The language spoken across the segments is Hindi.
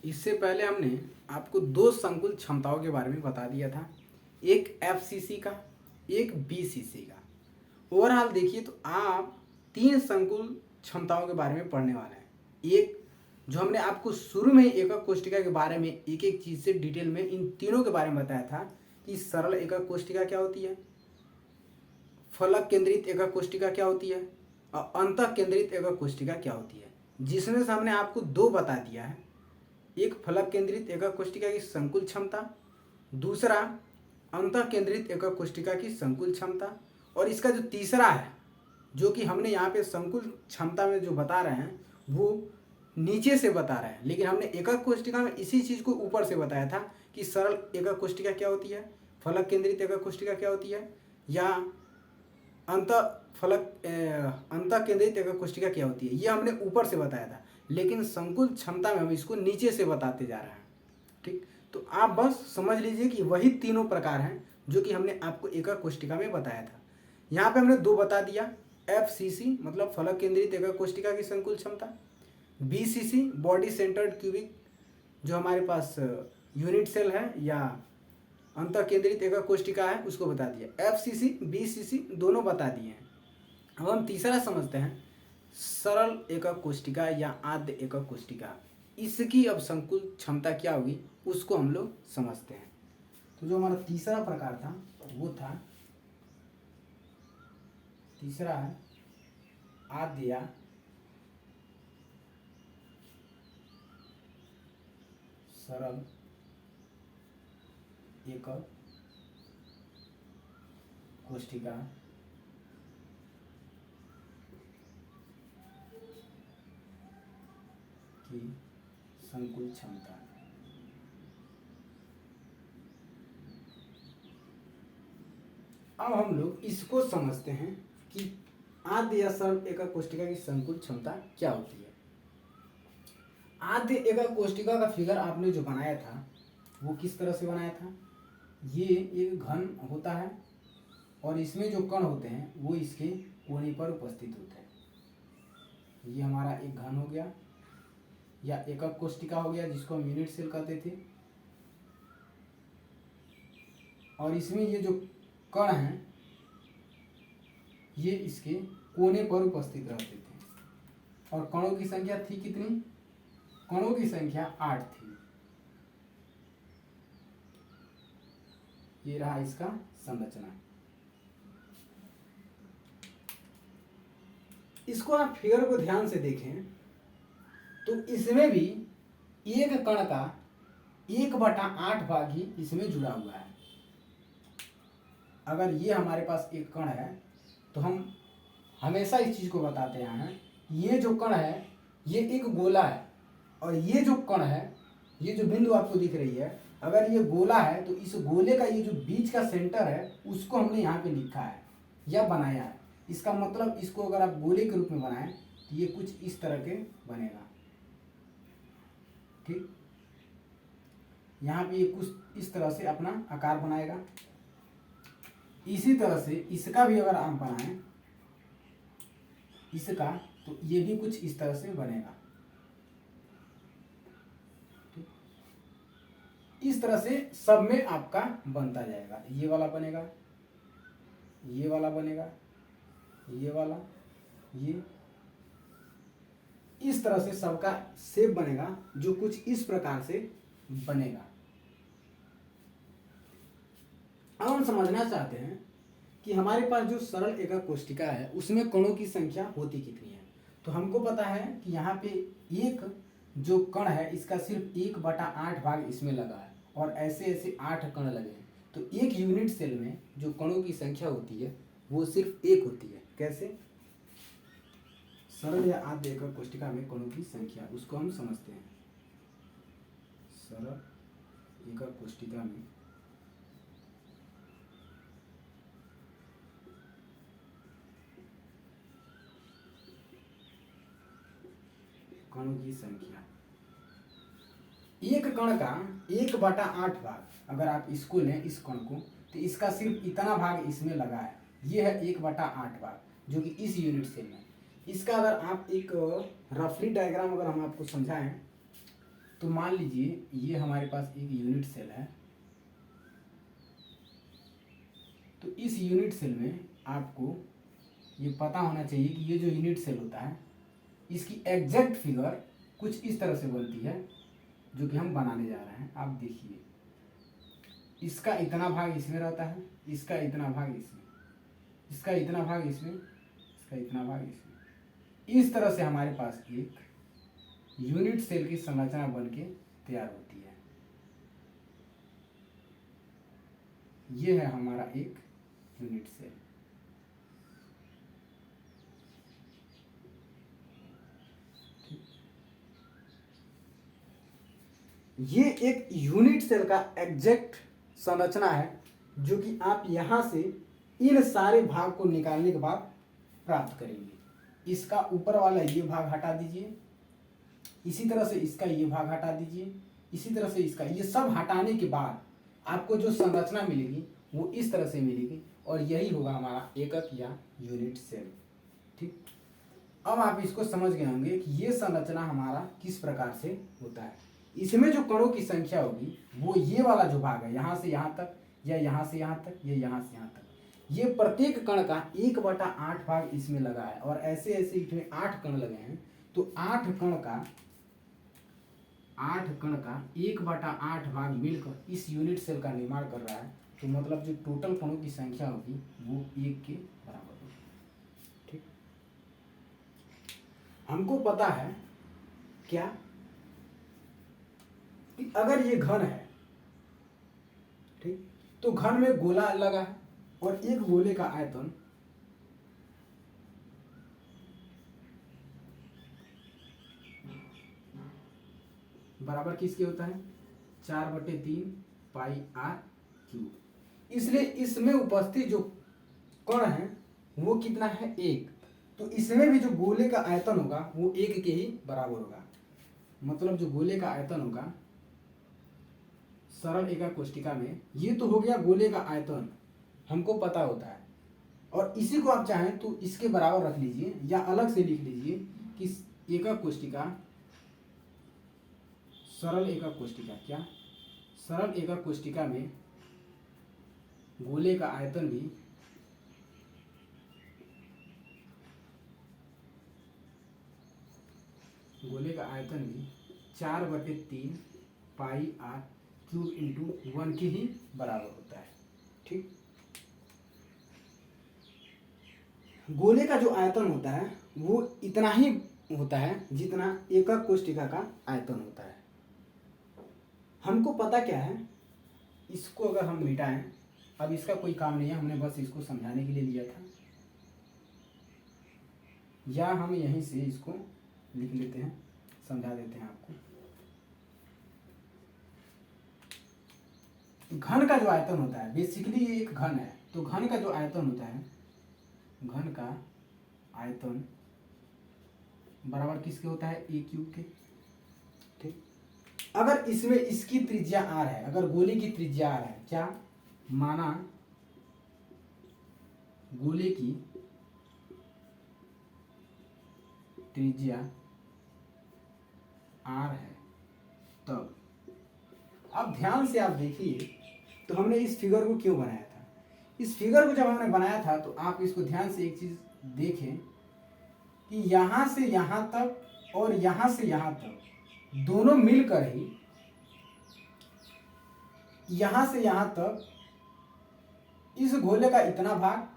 इससे पहले हमने आपको दो संकुल क्षमताओं के बारे में बता दिया था, एक एफसीसी का, एक बीसीसी का। ओवरऑल देखिए तो आप तीन संकुल क्षमताओं के बारे में पढ़ने वाले हैं। एक जो हमने आपको शुरू में ही एकक कोष्ठिका के बारे में एक एक चीज़ से डिटेल में इन तीनों के बारे में बताया था कि सरल एकक कोष्ठिका क्या होती है, फलक केंद्रित एकक कोष्ठिका क्या होती है और अंतः केंद्रित एकक कोष्ठिका क्या होती है, जिसमें से हमने आपको दो बता दिया है। एक फलक केंद्रित एकक कोष्ठिका की संकुल क्षमता, दूसरा अंतः केंद्रित एकक कोष्ठिका की संकुल क्षमता, और इसका जो तीसरा है जो कि हमने यहाँ पे संकुल क्षमता में जो बता रहे हैं वो नीचे से बता रहे हैं, लेकिन हमने एकक कोष्ठिका में इसी चीज़ को ऊपर से बताया था कि सरल एकक कोष्ठिका क्या होती है, फलक केंद्रित एकक कोष्ठिका क्या होती है, या अंतः केंद्रित एकक कोष्ठिका क्या होती है, ये हमने ऊपर से बताया था। लेकिन संकुल क्षमता में हम इसको नीचे से बताते जा रहे हैं। ठीक, तो आप बस समझ लीजिए कि वही तीनों प्रकार हैं जो कि हमने आपको एकक कोष्ठिका में बताया था। यहाँ पे हमने दो बता दिया, एफसीसी मतलब फलक केंद्रित एकक कोष्ठिका की संकुल क्षमता, बीसीसी बॉडी सेंटर्ड क्यूबिक जो हमारे पास यूनिट सेल है या अंतः केंद्रित एकक कोष्ठिका है उसको बता दिया। एफसीसी बीसीसी दोनों बता दिए हैं। अब हम तीसरा समझते हैं, सरल एकक कोष्ठिका या आद्य एकक कोष्ठिका। इसकी अब संकुल क्षमता क्या होगी उसको हम लोग समझते हैं। तो जो हमारा तीसरा प्रकार था वो था, तीसरा है आद्य या सरल एकक कोष्ठिका की संकुल क्षमता। अब हम लोग इसको समझते हैं कि आद्य या सरल एकक कोष्ठिका की संकुल क्षमता क्या होती है। आद्य एकक कोष्ठिका का फिगर आपने जो बनाया था वो किस तरह से बनाया था, ये एक घन होता है और इसमें जो कण होते हैं वो इसके कोने पर उपस्थित होते हैं। ये हमारा एक घन हो गया या एकक कोष्ठिका हो गया जिसको हम यूनिट सेल कहते थे, और इसमें ये जो कण हैं ये इसके कोने पर उपस्थित रहते थे और कणों की संख्या थी कितनी, कणों की संख्या 8 थी। ये रहा इसका संरचना। इसको आप फिगर को ध्यान से देखें तो इसमें भी एक कण का 1/8 भाग ही इसमें जुड़ा हुआ है। अगर ये हमारे पास एक कण है तो हम हमेशा इस चीज को बताते आए हैं, ये जो कण है ये एक गोला है और ये जो कण है, ये जो बिंदु आपको दिख रही है, अगर ये गोला है तो इस गोले का ये जो बीच का सेंटर है उसको हमने यहाँ पे लिखा है या बनाया है। इसका मतलब इसको अगर आप गोले के रूप में बनाएं तो ये कुछ इस तरह के बनेगा। ठीक, यहाँ पे ये कुछ इस तरह से अपना आकार बनाएगा। इसी तरह से इसका भी अगर आप बनाएं इसका, तो ये भी कुछ इस तरह से बनेगा। इस तरह से सब में आपका बनता जाएगा। ये वाला बनेगा, ये वाला बनेगा, ये वाला, ये इस तरह से सबका शेप बनेगा जो कुछ इस प्रकार से बनेगा। अब हम समझना चाहते हैं कि हमारे पास जो सरल एकक कोष्ठिका है उसमें कणों की संख्या होती कितनी है। तो हमको पता है कि यहाँ पे एक जो कण है इसका सिर्फ 1/8 भाग इसमें लगा है और ऐसे ऐसे 8 कण लगे हैं। तो एक यूनिट सेल में जो कणों की संख्या होती है वो सिर्फ एक होती है। कैसे, सरल या आद्य एकक कोष्ठिका में कणों की संख्या, उसको हम समझते हैं। सरल एकक कोष्ठिका में कणों की संख्या, एक कण का 1/8 भाग अगर आप इसको लें, इस कण को, तो इसका सिर्फ इतना भाग इसमें लगा है। ये है 1/8 भाग जो कि इस यूनिट सेल में। इसका अगर आप एक रफली डायग्राम अगर हम आपको समझाएं तो मान लीजिए ये हमारे पास एक यूनिट सेल है, तो इस यूनिट सेल में आपको ये पता होना चाहिए कि ये जो यूनिट सेल होता है इसकी एग्जैक्ट फिगर कुछ इस तरह से बनती है, जो कि हम बनाने जा रहे हैं। आप देखिए, इसका इतना भाग इसमें रहता है, इसका इतना भाग इसमें, इसका इतना भाग इसमें, इसका इतना भाग इसमें। इस तरह से हमारे पास एक यूनिट सेल की संरचना बन के तैयार होती है। ये है हमारा एक यूनिट सेल। ये एक यूनिट सेल का एग्जैक्ट संरचना है, जो कि आप यहां से इन सारे भाग को निकालने के बाद प्राप्त करेंगे। इसका ऊपर वाला ये भाग हटा दीजिए, इसी तरह से इसका ये भाग हटा दीजिए, इसी तरह से इसका, ये सब हटाने के बाद आपको जो संरचना मिलेगी वो इस तरह से मिलेगी, और यही होगा हमारा एकक या यूनिट सेल। ठीक, अब आप इसको समझ गए होंगे कि ये संरचना हमारा किस प्रकार से होता है। इसमें जो कणों की संख्या होगी वो ये वाला जो भाग है, यहाँ से यहाँ तक, या यहाँ से यहाँ तक, या यहाँ से यहाँ तक, ये प्रत्येक कण का 1/8 भाग इसमें लगा है, और ऐसे ऐसे इसमें 8 कण लगे हैं। तो 8 कण का 1/8 भाग मिलकर इस यूनिट सेल का निर्माण कर रहा है। तो मतलब जो टोटल कणों की संख्या होगी वो 1 के बराबर होगी। ठीक, हमको पता है क्या कि अगर ये घन है, ठीक, तो घन में गोला लगा है, और एक गोले का आयतन बराबर किसके होता है, 4/3 पाई आर क्यूब। इसलिए इसमें उपस्थित जो कण है वो कितना है, 1। तो इसमें भी जो गोले का आयतन होगा वो 1 के ही बराबर होगा। मतलब जो गोले का आयतन होगा सरल एका कोष्टिका में, ये तो हो गया गोले का आयतन, हमको पता होता है। और इसी को आप चाहें तो इसके बराबर रख लीजिए, या अलग से लिख लीजिए कि एकक कोष्टिका, सरल एकक कोष्टिका, क्या सरल एकक कोष्टिका में गोले का आयतन भी गोले का आयतन भी 4/3 पाई आर क्यूब इंटू 1 के ही बराबर होता है। ठीक, गोले का जो आयतन होता है वो इतना ही होता है जितना एकक कोष्टिका का आयतन होता है। हमको पता क्या है, इसको अगर हम मिटाएं, अब इसका कोई काम नहीं है, हमने बस इसको समझाने के लिए लिया था, या हम यहीं से इसको लिख लेते हैं, समझा देते हैं आपको। घन का जो आयतन होता है, बेसिकली ये एक घन है, तो घन का जो आयतन होता है, घन का आयतन बराबर किसके होता है, a क्यूब के। ठीक, अगर इसमें इसकी त्रिज्या r है, अगर गोले की त्रिज्या r है, क्या माना गोले की त्रिज्या r है, तब अब ध्यान से आप देखिए, तो हमने इस फिगर को क्यों बनाया था। इस फिगर को जब हमने बनाया था तो आप इसको ध्यान से एक चीज देखें कि यहां से यहां तक और यहां से यहां तक दोनों मिलकर ही यहां से यहां तक इस गोले का इतना भाग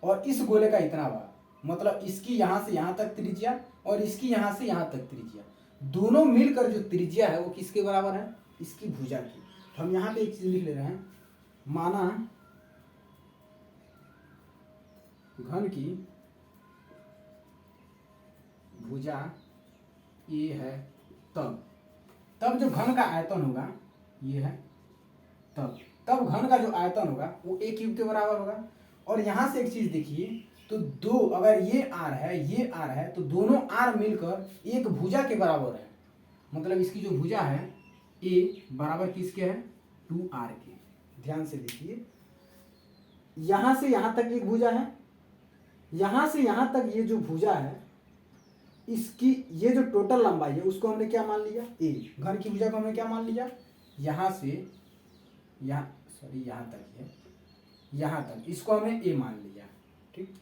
और इस गोले का इतना भाग, मतलब इसकी यहां से यहां तक त्रिज्या और इसकी यहां से यहां तक त्रिज्या, दोनों मिलकर जो त्रिज्या है वो किसके बराबर है, इसकी भुजा की। तो हम यहां पे एक चीज लिख ले रहे हैं, माना घन की भुजा ए है, तब जो घन का आयतन होगा ये है, तब घन का जो आयतन होगा वो a क्यूब के बराबर होगा। और यहां से एक चीज देखिए, तो दो, अगर ये r है, ये r है, तो दोनों r मिलकर एक भुजा के बराबर है। मतलब इसकी जो भुजा है a बराबर किसके है, 2r के। ध्यान से देखिए, यहां से यहां तक एक भुजा है, यहां से यहां तक ये जो भुजा है इसकी ये जो टोटल लंबाई है उसको हमने क्या मान लिया, ए। घन की भुजा को हमने क्या मान लिया, यहाँ से यहाँ, सॉरी यहाँ तक है, यहाँ तक इसको हमने ए मान लिया। ठीक,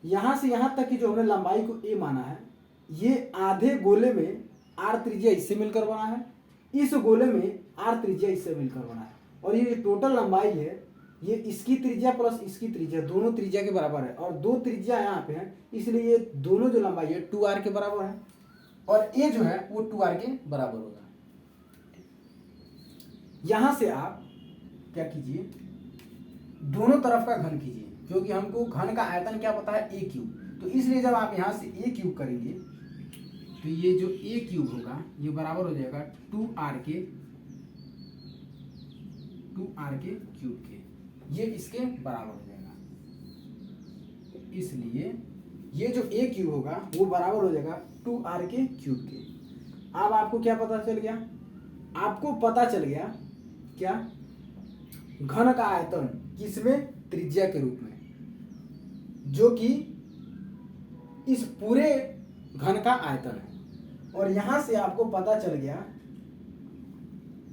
यहाँ से यहाँ तक की जो हमने लंबाई को ए माना है, ये आधे गोले में आर त्रिज्या इससे मिलकर बना है, इस गोले में आर त्रिज्या इससे मिलकर बना है, और ये टोटल लंबाई है ये इसकी त्रिज्या प्लस इसकी त्रिज्या दोनों त्रिज्या के बराबर है, और दो त्रिज्या यहाँ पे है, इसलिए ये दोनों जो लंबाई है 2r के बराबर है, और ये जो है वो 2r के बराबर होगा। यहां से आप क्या कीजिए, दोनों तरफ का घन कीजिए, क्योंकि हमको घन का आयतन क्या पता है, ए क्यूब। तो इसलिए जब आप यहां से ए क्यूब करेंगे तो ये जो ए क्यूब होगा ये बराबर हो जाएगा 2r के क्यूब के, ये इसके बराबर हो जाएगा। इसलिए ये जो ए क्यूब होगा वो बराबर हो जाएगा 2r के क्यूब के। अब आपको क्या पता चल गया, आपको पता चल गया क्या, घन का आयतन किसमें, त्रिज्या के रूप में, जो कि इस पूरे घन का आयतन है। और यहां से आपको पता चल गया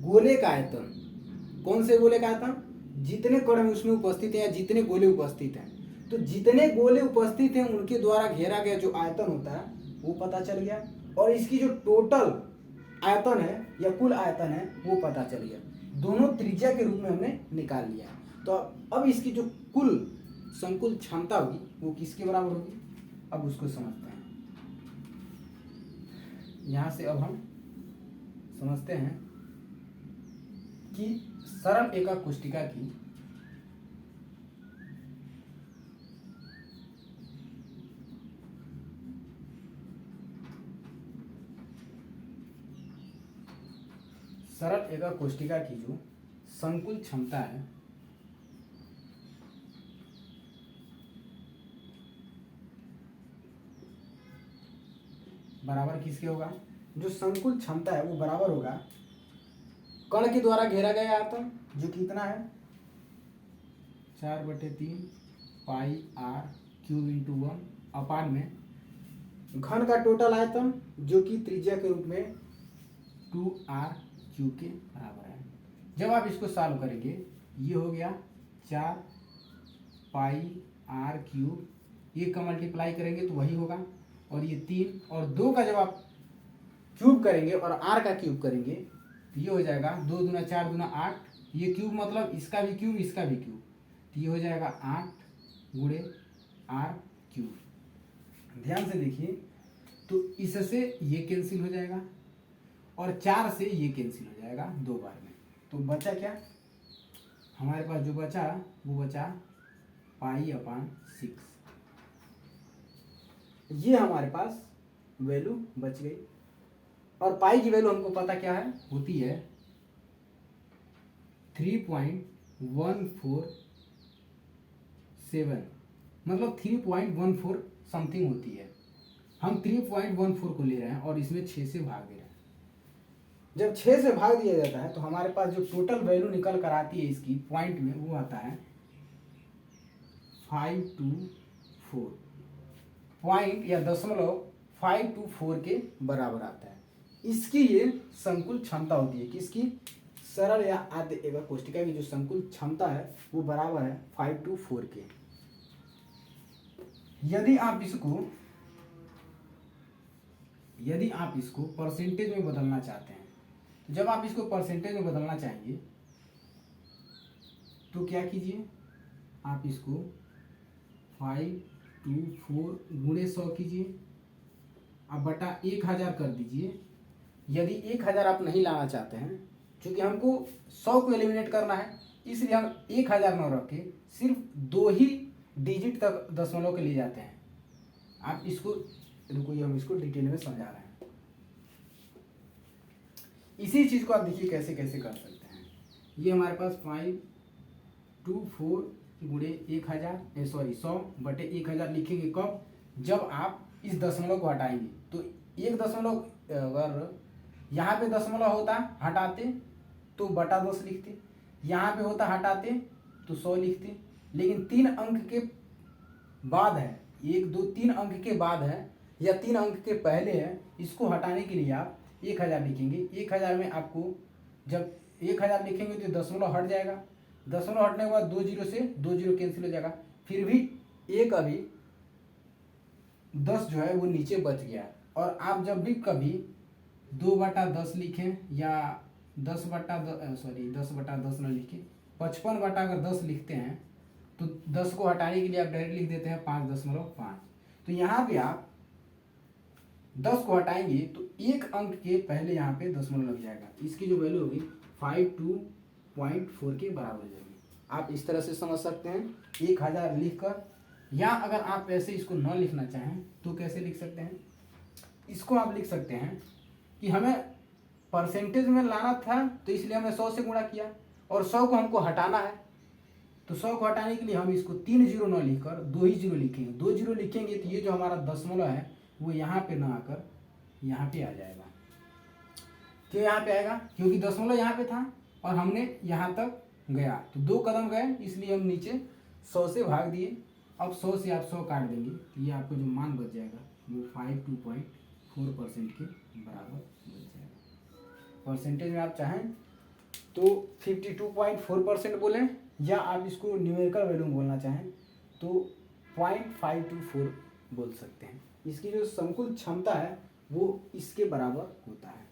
गोले का आयतन, कौन से गोले का आयतन, जितने कण उसमें उपस्थित है या जितने गोले उपस्थित हैं, तो जितने गोले उपस्थित हैं उनके द्वारा घेरा गया जो आयतन होता है वो पता चल गया, और इसकी जो टोटल आयतन है या कुल आयतन है वो पता चल गया। दोनों त्रिज्या के रूप में हमने निकाल लिया। तो अब इसकी जो कुल संकुल क्षमता होगी वो किसके बराबर होगी, अब उसको समझते हैं। यहां से अब हम समझते हैं कि सरल एकक कोष्टिका की जो संकुल क्षमता है बराबर किसके होगा, जो संकुल क्षमता है वो बराबर होगा कण के द्वारा घेरा गया आयतन जो कितना है 4/3 पाई r क्यूब इंटू 1 अपान में घन का टोटल आयतन जो कि त्रिज्या के रूप में 2r क्यूब के बराबर है। जब आप इसको सॉल्व करेंगे ये हो गया 4 पाई r क्यूब, ये का मल्टीप्लाई करेंगे तो वही होगा, और ये 3 और 2 का जब आप क्यूब करेंगे और r का क्यूब करेंगे तो ये हो जाएगा 2 दूना 4 दूना 8, ये क्यूब मतलब इसका भी क्यूब इसका भी क्यूब, तो ये हो जाएगा 8 गुणे r क्यूब। ध्यान से देखिए, तो इससे ये कैंसिल हो जाएगा और 4 से ये कैंसिल हो जाएगा 2 बार में, तो बचा क्या, हमारे पास जो बचा वो बचा पाई अपान 6, ये हमारे पास वैल्यू बच गई। और पाई की वैल्यू हमको पता क्या है, होती है 3.147, मतलब 3.14 समथिंग होती है। हम 3.14 को ले रहे हैं और इसमें 6 से भाग दे रहे हैं। जब 6 से भाग दिया जाता है तो हमारे पास जो टोटल वैल्यू निकल कर आती है इसकी पॉइंट में वो आता है 524, पॉइंट या दशमलव 524 के बराबर आता है। इसकी ये संकुल क्षमता होती है, किसकी, सरल या आद्य एकक कोष्टिका की जो संकुल क्षमता है वो बराबर है 524 के। यदि आप इसको परसेंटेज में बदलना चाहते हैं, तो जब आप इसको परसेंटेज में बदलना चाहेंगे तो क्या कीजिए, आप इसको 524 गुणे 100 कीजिए, आप बटा 1000 कर दीजिए। यदि 1000 आप नहीं लाना चाहते हैं, क्योंकि हमको 100 को एलिमिनेट करना है, इसलिए हम 1000 न रख के सिर्फ 2 ही डिजिट तक दशमलव के लिए जाते हैं। आप इसको रुकिए, हम इसको डिटेल में समझा रहे हैं। इसी चीज को आप देखिए कैसे कैसे कर सकते हैं। ये हमारे पास 524 गुणे 100 बटे 1000 लिखेंगे कब, जब आप इस दशमलव को हटाएंगे। तो एक दशमलव अगर यहाँ पे दशमलव होता हटाते तो बटा 10 लिखते, यहाँ पे होता हटाते तो 100 लिखते, लेकिन 3 अंक के बाद है, 1 2 3 अंक के बाद है, या 3 अंक के पहले है, इसको हटाने के लिए आप 1000 लिखेंगे। 1000 में आपको जब 1000 लिखेंगे तो दशमलव हट जाएगा, दशमलव हटने के बाद 2 जीरो से 2 जीरो कैंसिल हो जाएगा, फिर भी एक अभी 10 जो है वो नीचे बच गया। और आप जब भी कभी 2/10 लिखें या 10/10 न लिखें, 55/10 लिखते हैं तो 10 को हटाने के लिए आप डायरेक्ट लिख देते हैं 5.5। तो यहाँ पे आप 10 को हटाएंगे तो एक अंक के पहले यहाँ पे दशमलव लग जाएगा, इसकी जो वैल्यू होगी 52.4 के बराबर हो जाएगी। आप इस तरह से समझ सकते हैं 1000 लिख कर। या अगर आप ऐसे इसको न लिखना चाहें तो कैसे लिख सकते हैं, इसको आप लिख सकते हैं कि हमें परसेंटेज में लाना था तो इसलिए हमने 100 से गुणा किया, और 100 को हमको हटाना है तो 100 को हटाने के लिए हम इसको 3 जीरो न लिखकर 2 ही जीरो लिखेंगे। 2 जीरो लिखेंगे तो ये जो हमारा दशमलव है वो यहाँ पे ना आकर यहाँ पे आ जाएगा। क्यों यहाँ पे आएगा, क्योंकि दशमलव यहाँ पे था और हमने यहाँ तक गया तो 2 कदम गए, इसलिए हम नीचे 100 से भाग दिए। अब 100 से आप 100 काट देंगे तो ये आपको जो मान बच जाएगा वो 52.4% के बराबर बच जाएगा। परसेंटेज में आप चाहें तो 52.4% बोलें, या आप इसको न्यूमेरिकल वैल्यू में बोलना चाहें तो 0.524 बोल सकते हैं। इसकी जो संकुल क्षमता है वो इसके बराबर होता है।